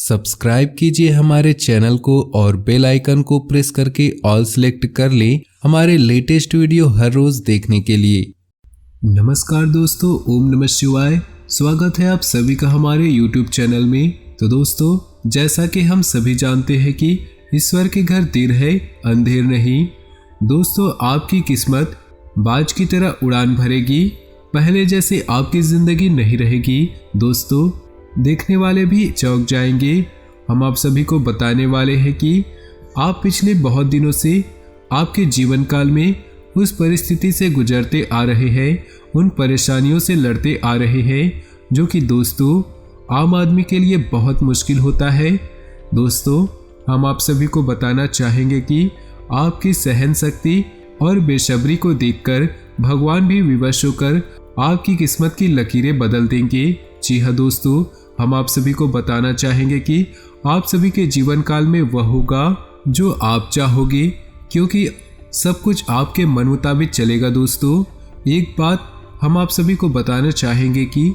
Subscribe कीजिए हमारे channel को और बेल आइकन को प्रेस करके ऑल सेलेक्ट कर लें हमारे लेटेस्ट वीडियो हर रोज देखने के लिए। नमस्कार दोस्तों, ओम नमः शिवाय। स्वागत है आप सभी का हमारे YouTube चैनल में। तो दोस्तों, जैसा कि हम सभी जानते हैं कि ईश्वर के घर देर है अंधेर नहीं। दोस्तों, आपकी किस्मत बाज की तरह उड़ान भरेगी। पहले जैसे आपकी जिंदगी नहीं रहेगी। दोस्तों, देखने वाले भी चौंक जाएंगे। हम आप सभी को बताने वाले हैं कि आप पिछले बहुत दिनों से आपके जीवन काल में उस परिस्थिति से गुजरते आ रहे हैं, उन परेशानियों से लड़ते आ रहे हैं जो कि दोस्तों आम आदमी के लिए बहुत मुश्किल होता है। दोस्तों, हम आप सभी को बताना चाहेंगे कि आपकी सहन शक्ति और बेसब्री को देखकर भगवान भी विवश होकर आपकी किस्मत की लकीरें बदल देंगे। जी हाँ दोस्तों, हम आप सभी को बताना चाहेंगे कि आप सभी के जीवन काल में वह होगा जो आप चाहोगे, क्योंकि सब कुछ आपके मन मुताबिक चलेगा। दोस्तों, एक बात हम आप सभी को बताना चाहेंगे कि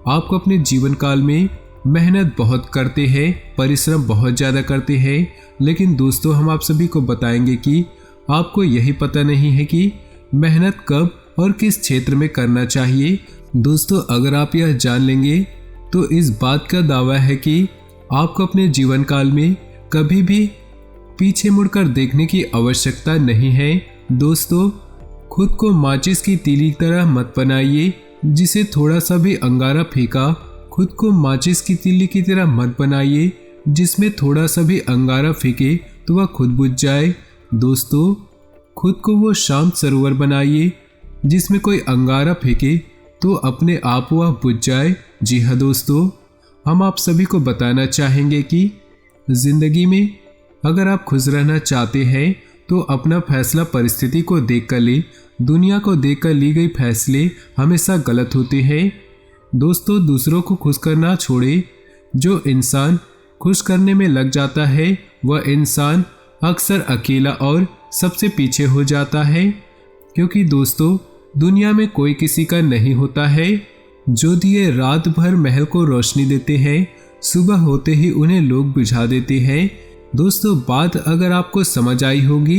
आपको अपने जीवन काल में मेहनत बहुत करते हैं, परिश्रम बहुत ज़्यादा करते हैं, लेकिन दोस्तों हम आप सभी को बताएंगे कि आपको यही पता नहीं है कि मेहनत कब और किस क्षेत्र में करना चाहिए। दोस्तों, अगर आप यह जान लेंगे तो इस बात का दावा है कि आपको अपने जीवन काल में कभी भी पीछे मुड़कर देखने की आवश्यकता नहीं है। दोस्तों, खुद को माचिस की तीली की तरह मत बनाइए जिसे थोड़ा सा भी अंगारा फेंका। खुद को माचिस की तीली की तरह मत बनाइए जिसमें थोड़ा सा भी अंगारा फेंके तो वह खुद बुझ जाए। दोस्तों, खुद को वो शांत सरोवर बनाइए जिसमें कोई अंगारा फेंके तो अपने आप वह बुझ जाए। जी हाँ दोस्तों, हम आप सभी को बताना चाहेंगे कि जिंदगी में अगर आप खुश रहना चाहते हैं तो अपना फैसला परिस्थिति को देखकर ले। दुनिया को देखकर ली गई फैसले हमेशा गलत होते हैं। दोस्तों, दूसरों को खुश करना छोड़े। जो इंसान खुश करने में लग जाता है वह इंसान अक्सर अकेला और सबसे पीछे हो जाता है, क्योंकि दोस्तों दुनिया में कोई किसी का नहीं होता है। जो दिए रात भर महल को रोशनी देते हैं, सुबह होते ही उन्हें लोग बुझा देते हैं। दोस्तों, बात अगर आपको समझ आई होगी,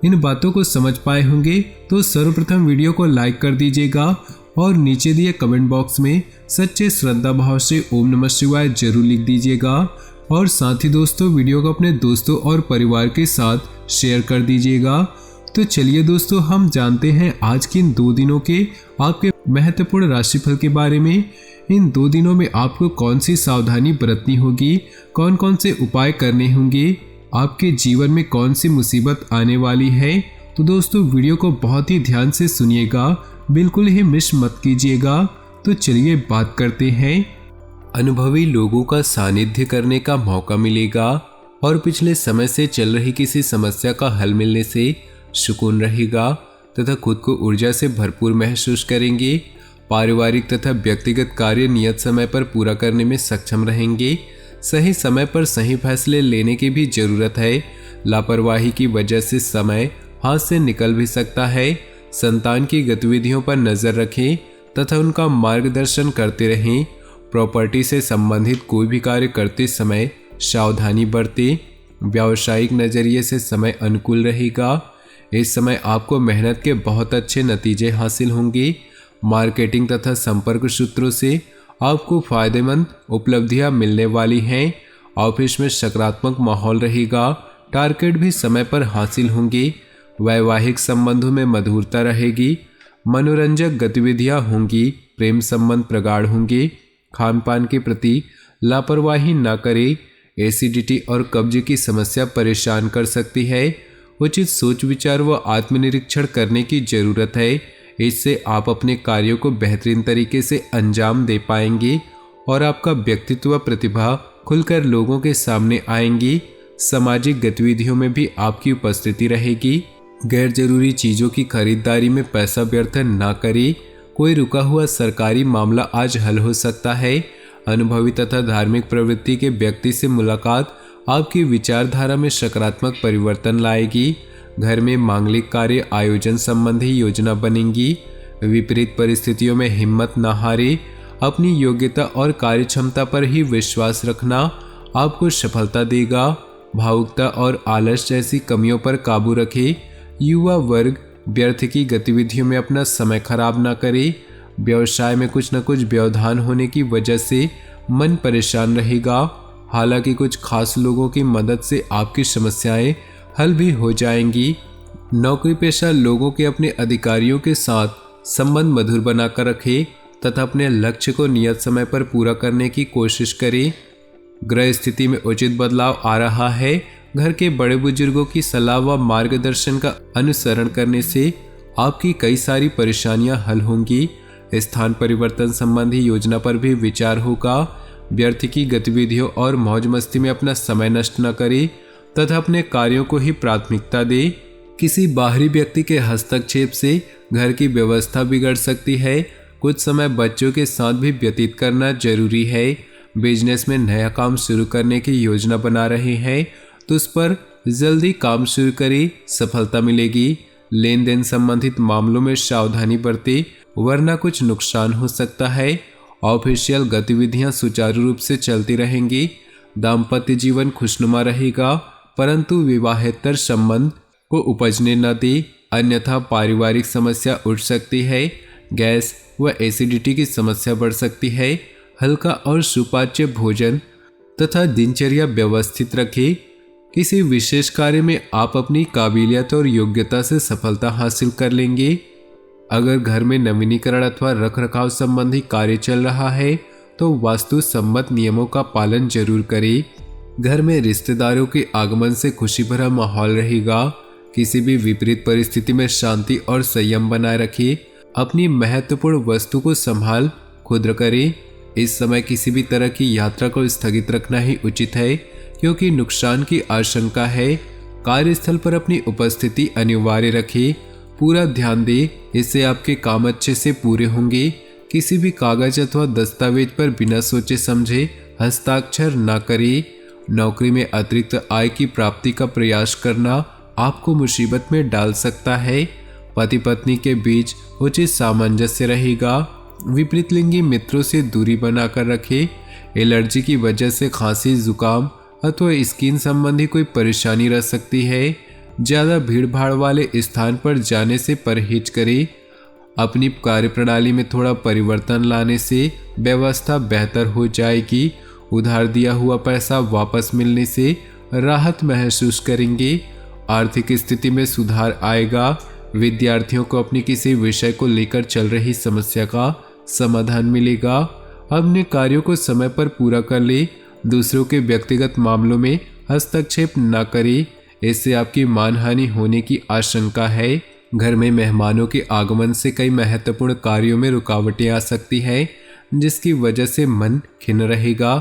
इन बातों को समझ पाए होंगे तो सर्वप्रथम वीडियो को लाइक कर दीजिएगा और नीचे दिए कमेंट बॉक्स में सच्चे श्रद्धा भाव से ओम नमः शिवाय जरूर लिख दीजिएगा। और साथ ही दोस्तों, वीडियो को अपने दोस्तों और परिवार के साथ शेयर कर दीजिएगा। तो चलिए दोस्तों, हम जानते हैं आज के इन 2 दिनों के आपके महत्वपूर्ण राशिफल के बारे में। इन 2 दिनों में आपको कौन सी सावधानी बरतनी होगी, कौन कौन से उपाय करने होंगे, आपके जीवन में कौन सी मुसीबत आने वाली है। तो दोस्तों, वीडियो को बहुत ही ध्यान से सुनिएगा, बिल्कुल ही मिस मत कीजिएगा। तो चलिए बात करते हैं। अनुभवी लोगों का सानिध्य करने का मौका मिलेगा और पिछले समय से चल रही किसी समस्या का हल मिलने से सुकून रहेगा तथा खुद को ऊर्जा से भरपूर महसूस करेंगे। पारिवारिक तथा व्यक्तिगत कार्य नियत समय पर पूरा करने में सक्षम रहेंगे। सही समय पर सही फैसले लेने की भी जरूरत है। लापरवाही की वजह से समय हाथ से निकल भी सकता है। संतान की गतिविधियों पर नजर रखें तथा उनका मार्गदर्शन करते रहें। प्रॉपर्टी से संबंधित कोई भी कार्य करते समय सावधानी बरतें। व्यावसायिक नजरिए से समय अनुकूल रहेगा। इस समय आपको मेहनत के बहुत अच्छे नतीजे हासिल होंगे। मार्केटिंग तथा संपर्क सूत्रों से आपको फायदेमंद उपलब्धियां मिलने वाली हैं। ऑफिस में सकारात्मक माहौल रहेगा। टारगेट भी समय पर हासिल होंगे। वैवाहिक संबंधों में मधुरता रहेगी। मनोरंजक गतिविधियां होंगी। प्रेम संबंध प्रगाढ़ होंगे। खान पान के प्रति लापरवाही न करें। एसिडिटी और कब्ज की समस्या परेशान कर सकती है। उचित सोच विचार व आत्मनिरीक्षण करने की जरूरत है। इससे आप अपने कार्यों को बेहतरीन तरीके से अंजाम दे पाएंगे और आपका व्यक्तित्व प्रतिभा खुलकर लोगों के सामने आएंगी। सामाजिक गतिविधियों में भी आपकी उपस्थिति रहेगी। गैर जरूरी चीज़ों की खरीदारी में पैसा व्यर्थ न करें। कोई रुका हुआ सरकारी मामला आज हल हो सकता है। अनुभवी तथा धार्मिक प्रवृत्ति के व्यक्ति से मुलाकात आपकी विचारधारा में सकारात्मक परिवर्तन लाएगी। घर में मांगलिक कार्य आयोजन संबंधी योजना बनेगी। विपरीत परिस्थितियों में हिम्मत न हारे। अपनी योग्यता और कार्यक्षमता पर ही विश्वास रखना आपको सफलता देगा। भावुकता और आलस जैसी कमियों पर काबू रखें। युवा वर्ग व्यर्थ की गतिविधियों में अपना समय खराब ना करे। व्यवसाय में कुछ न कुछ व्यवधान होने की वजह से मन परेशान रहेगा। हालांकि कुछ खास लोगों की मदद से आपकी समस्याएं हल भी हो जाएंगी। नौकरी पेशा लोगों के अपने अधिकारियों के साथ संबंध मधुर बनाकर रखें तथा अपने लक्ष्य को नियत समय पर पूरा करने की कोशिश करें। ग्रह स्थिति में उचित बदलाव आ रहा है। घर के बड़े बुजुर्गों की सलाह व मार्गदर्शन का अनुसरण करने से आपकी कई सारी परेशानियां हल होंगी। स्थान परिवर्तन संबंधी योजना पर भी विचार होगा। व्यर्थ की गतिविधियों और मौज मस्ती में अपना समय नष्ट न करें तथा अपने कार्यों को ही प्राथमिकता दें। किसी बाहरी व्यक्ति के हस्तक्षेप से घर की व्यवस्था बिगड़ सकती है। कुछ समय बच्चों के साथ भी व्यतीत करना जरूरी है। बिजनेस में नया काम शुरू करने की योजना बना रहे हैं तो उस पर जल्दी काम शुरू करें, सफलता मिलेगी। लेन देन संबंधित मामलों में सावधानी बरतें वरना कुछ नुकसान हो सकता है। ऑफिशियल गतिविधियां सुचारू रूप से चलती रहेंगी। दाम्पत्य जीवन खुशनुमा रहेगा परंतु विवाहेतर संबंध को उपजने न दे, अन्यथा पारिवारिक समस्या उठ सकती है। गैस व एसिडिटी की समस्या बढ़ सकती है। हल्का और सुपाच्य भोजन तथा दिनचर्या व्यवस्थित रखें। किसी विशेष कार्य में आप अपनी काबिलियत और योग्यता से सफलता हासिल कर लेंगे। अगर घर में नवीनीकरण अथवा रखरखाव संबंधी कार्य चल रहा है तो वास्तु सम्मत नियमों का पालन जरूर करें। घर में रिश्तेदारों के आगमन से खुशी भरा माहौल रहेगा। किसी भी विपरीत परिस्थिति में शांति और संयम बनाए रखिए। अपनी महत्वपूर्ण वस्तु को संभाल खुद करें। इस समय किसी भी तरह की यात्रा को स्थगित रखना ही उचित है क्योंकि नुकसान की आशंका है। कार्यस्थल पर अपनी उपस्थिति अनिवार्य रखें। पूरा ध्यान दें, इससे आपके काम अच्छे से पूरे होंगे। किसी भी कागज अथवा दस्तावेज पर बिना सोचे समझे हस्ताक्षर न करें। नौकरी में अतिरिक्त आय की प्राप्ति का प्रयास करना आपको मुसीबत में डाल सकता है। पति पत्नी के बीच उचित सामंजस्य रहेगा। विपरीत लिंगी मित्रों से दूरी बनाकर रखें। एलर्जी की वजह से खांसी, जुकाम अथवा स्किन संबंधी कोई परेशानी रह सकती है। ज़्यादा भीड़ भाड़ वाले स्थान पर जाने से परहेज करें। अपनी कार्यप्रणाली में थोड़ा परिवर्तन लाने से व्यवस्था बेहतर हो जाएगी। उधार दिया हुआ पैसा वापस मिलने से राहत महसूस करेंगे। आर्थिक स्थिति में सुधार आएगा। विद्यार्थियों को अपनी किसी विषय को लेकर चल रही समस्या का समाधान मिलेगा। अपने कार्यों को समय पर पूरा कर ले। दूसरों के व्यक्तिगत मामलों में हस्तक्षेप न करें, इससे आपकी मानहानि होने की आशंका है। घर में मेहमानों के आगमन से कई महत्वपूर्ण कार्यों में रुकावटें आ सकती है जिसकी वजह से मन खिन्न रहेगा।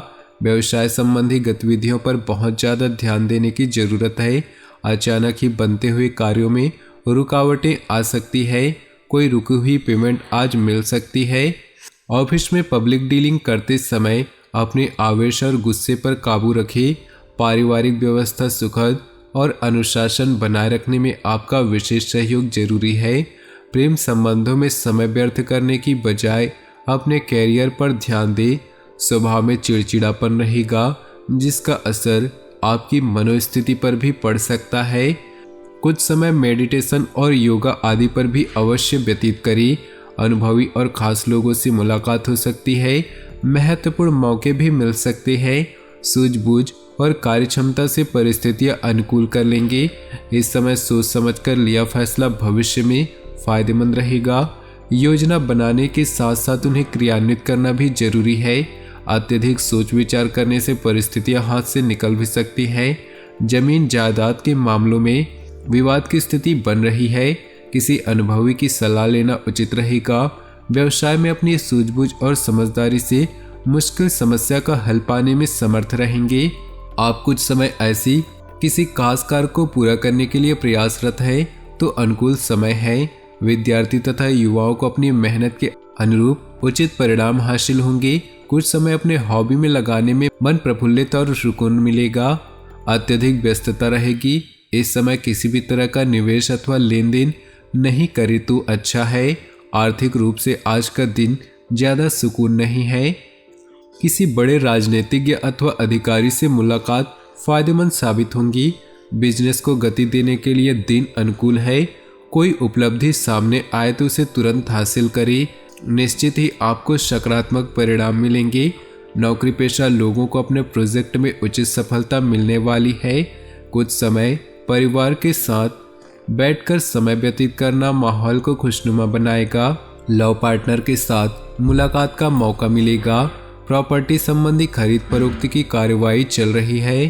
व्यवसाय संबंधी गतिविधियों पर बहुत ज़्यादा ध्यान देने की जरूरत है। अचानक ही बनते हुए कार्यों में रुकावटें आ सकती है। कोई रुकी हुई पेमेंट आज मिल सकती है। ऑफिस में पब्लिक डीलिंग करते समय अपने आवेश और गुस्से पर काबू रखें। पारिवारिक व्यवस्था सुखद और अनुशासन बनाए रखने में आपका विशेष सहयोग जरूरी है। प्रेम संबंधों में समय व्यर्थ करने की बजाय अपने कैरियर पर ध्यान दें। स्वभाव में चिड़चिड़ापन रहेगा जिसका असर आपकी मनोस्थिति पर भी पड़ सकता है। कुछ समय मेडिटेशन और योगा आदि पर भी अवश्य व्यतीत करें। अनुभवी और खास लोगों से मुलाकात हो सकती है। महत्वपूर्ण मौके भी मिल सकते हैं। सूझबूझ और कार्यक्षमता से परिस्थितियां अनुकूल कर लेंगे। इस समय सोच समझकर लिया फैसला भविष्य में फायदेमंद रहेगा। योजना बनाने के साथ साथ उन्हें क्रियान्वित करना भी जरूरी है। अत्यधिक सोच विचार करने से परिस्थितियां हाथ से निकल भी सकती हैं। जमीन जायदाद के मामलों में विवाद की स्थिति बन रही है। किसी अनुभवी की सलाह लेना उचित रहेगा। व्यवसाय में अपनी सूझबूझ और समझदारी से मुश्किल समस्या का हल पाने में समर्थ रहेंगे। आप कुछ समय ऐसी किसी खास कार्य को पूरा करने के लिए प्रयासरत है तो अनुकूल समय है। विद्यार्थी तथा युवाओं को अपनी मेहनत के अनुरूप उचित परिणाम हासिल होंगे। कुछ समय अपने हॉबी में लगाने में मन प्रफुल्लित और सुकून मिलेगा। अत्यधिक व्यस्तता रहेगी। इस समय किसी भी तरह का निवेश अथवा लेन देन नहीं करे तो अच्छा है। आर्थिक रूप से आज का दिन ज़्यादा सुकून नहीं है। किसी बड़े राजनीतिज्ञ अथवा अधिकारी से मुलाकात फायदेमंद साबित होंगी। बिजनेस को गति देने के लिए दिन अनुकूल है। कोई उपलब्धि सामने आए तो उसे तुरंत हासिल करें। निश्चित ही आपको सकारात्मक परिणाम मिलेंगे। नौकरी पेशा लोगों को अपने प्रोजेक्ट में उचित सफलता मिलने वाली है। कुछ समय परिवार के साथ बैठकर समय व्यतीत करना माहौल को खुशनुमा बनाएगा। लव पार्टनर के साथ मुलाकात का मौका मिलेगा। प्रॉपर्टी संबंधी खरीद फरोख्त की कार्यवाही चल रही है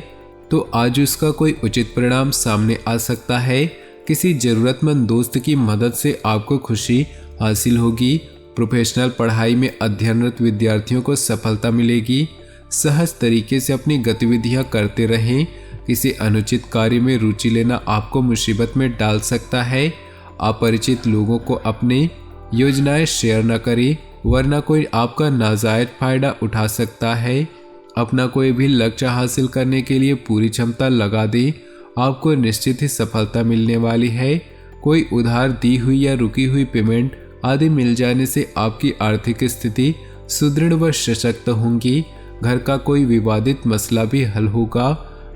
तो आज उसका कोई उचित परिणाम सामने आ सकता है। किसी जरूरतमंद दोस्त की मदद से आपको खुशी हासिल होगी। प्रोफेशनल पढ़ाई में अध्ययनरत विद्यार्थियों को सफलता मिलेगी। सहज तरीके से अपनी गतिविधियां करते रहें। किसी अनुचित कार्य में रुचि लेना आपको मुसीबत में डाल सकता है। अपरिचित लोगों को अपनी योजनाएं शेयर न करें वरना कोई आपका नाजायज फायदा उठा सकता है। अपना कोई भी लक्ष्य हासिल करने के लिए पूरी क्षमता लगा दें। आपको निश्चित ही सफलता मिलने वाली है। कोई उधार दी हुई या रुकी हुई पेमेंट आदि मिल जाने से आपकी आर्थिक स्थिति सुदृढ़ व सशक्त होंगी। घर का कोई विवादित मसला भी हल होगा।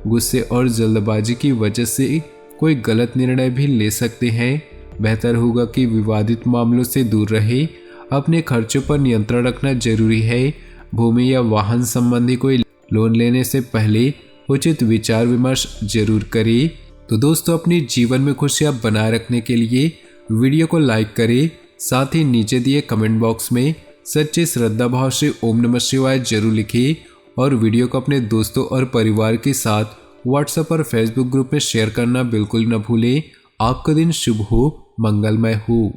गुस्से और जल्दबाजी की वजह से कोई गलत निर्णय भी ले सकते हैं। बेहतर होगा कि विवादित मामलों से दूर रहे। अपने खर्चों पर नियंत्रण रखना जरूरी है। भूमि या वाहन संबंधी कोई लोन लेने से पहले उचित विचार विमर्श जरूर करें। तो दोस्तों, अपने जीवन में खुशियां बनाए रखने के लिए वीडियो को लाइक करें। साथ ही नीचे दिए कमेंट बॉक्स में सच्चे श्रद्धा भाव से ओम नमः शिवाय जरूर लिखिए और वीडियो को अपने दोस्तों और परिवार के साथ व्हाट्सएप और फेसबुक ग्रुप में शेयर करना बिल्कुल न भूलें। आपका दिन शुभ हो, मंगलमय हो।